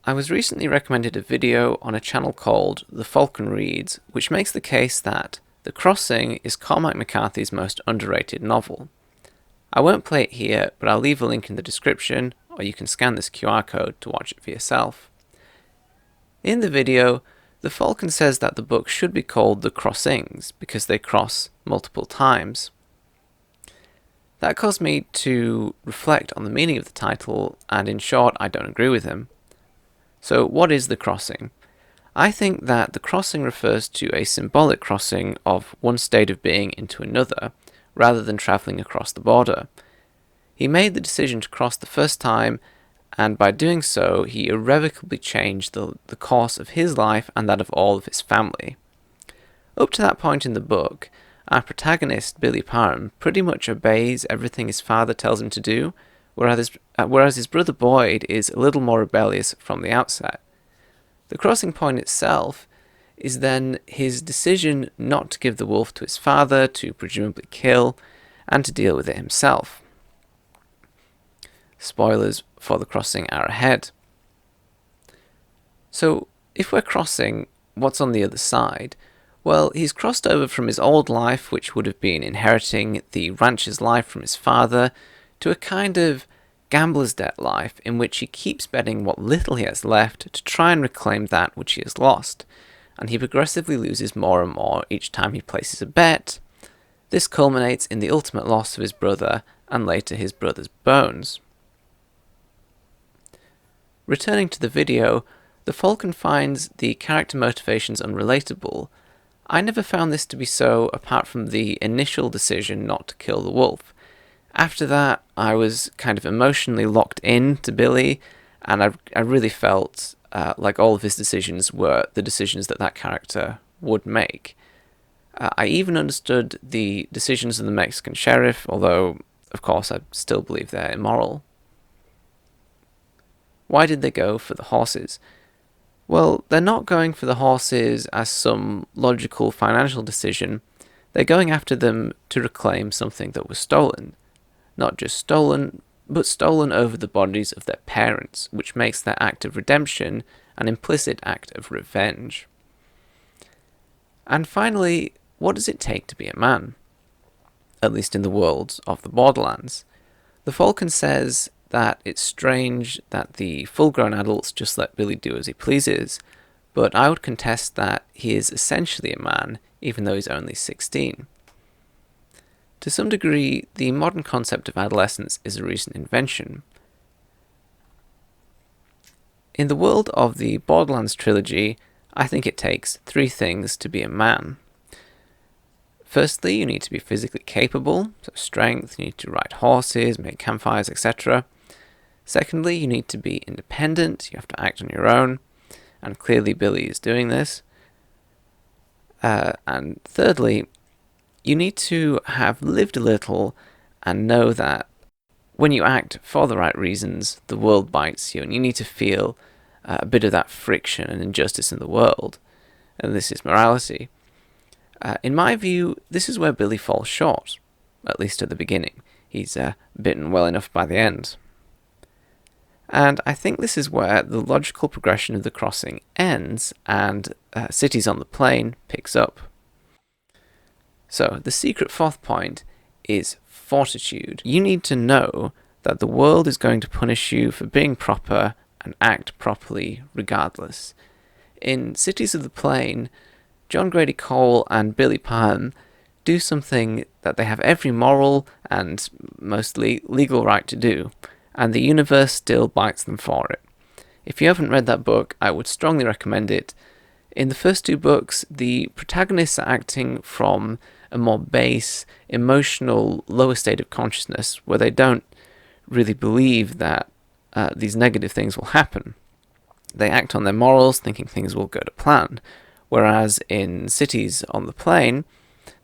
I was recently recommended a video on a channel called The Falcon Reads, which makes the case that The Crossing is Cormac McCarthy's most underrated novel. I won't play it here, but I'll leave a link in the description, or you can scan this QR code to watch it for yourself. In the video, the Falcon says that the book should be called The Crossings because they cross multiple times. That caused me to reflect on the meaning of the title, and in short, I don't agree with him. So what is the crossing? I think that the crossing refers to a symbolic crossing of one state of being into another, rather than travelling across the border. He made the decision to cross the first time, and by doing so, he irrevocably changed the course of his life and that of all of his family. Up to that point in the book, our protagonist, Billy Parham, pretty much obeys everything his father tells him to do, whereas his brother Boyd is a little more rebellious from the outset. The crossing point itself is then his decision not to give the wolf to his father, to presumably kill, and to deal with it himself. Spoilers for The Crossing are ahead. So, if we're crossing, what's on the other side? Well, he's crossed over from his old life, which would have been inheriting the rancher's life from his father, to a kind of gambler's debt life in which he keeps betting what little he has left to try and reclaim that which he has lost, and he progressively loses more and more each time he places a bet. This culminates in the ultimate loss of his brother and later his brother's bones. Returning to the video, the Falcon finds the character motivations unrelatable. I never found this to be so apart from the initial decision not to kill the wolf. After that, I was kind of emotionally locked in to Billy, and I really felt like all of his decisions were the decisions that character would make. I even understood the decisions of the Mexican sheriff, although, of course, I still believe they're immoral. Why did they go for the horses? Well, they're not going for the horses as some logical financial decision. They're going after them to reclaim something that was stolen. Not just stolen, but stolen over the bodies of their parents, which makes their act of redemption an implicit act of revenge. And finally, what does it take to be a man? At least in the world of the Borderlands. The Falcon says that it's strange that the full-grown adults just let Billy do as he pleases, but I would contest that he is essentially a man, even though he's only 16. To some degree, the modern concept of adolescence is a recent invention. In the world of the Borderlands trilogy, I think it takes 3 things to be a man. Firstly, you need to be physically capable, so strength, you need to ride horses, make campfires, etc. Secondly, you need to be independent, you have to act on your own, and clearly Billy is doing this. And thirdly, you need to have lived a little and know that when you act for the right reasons, the world bites you, and you need to feel a bit of that friction and injustice in the world. And this is morality. In my view, this is where Billy falls short, at least at the beginning. He's bitten well enough by the end. And I think this is where the logical progression of The Crossing ends and Cities on the Plain picks up. So, the secret 4th point is fortitude. You need to know that the world is going to punish you for being proper and act properly regardless. In Cities of the Plain, John Grady Cole and Billy Parham do something that they have every moral and mostly legal right to do, and the universe still bites them for it. If you haven't read that book, I would strongly recommend it. In the first 2 books, the protagonists are acting from a more base, emotional, lower state of consciousness where they don't really believe that these negative things will happen. They act on their morals, thinking things will go to plan, whereas in Cities on the Plain,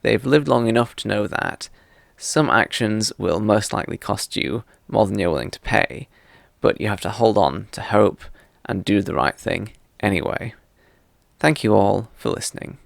they've lived long enough to know that some actions will most likely cost you more than you're willing to pay, but you have to hold on to hope and do the right thing anyway. Thank you all for listening.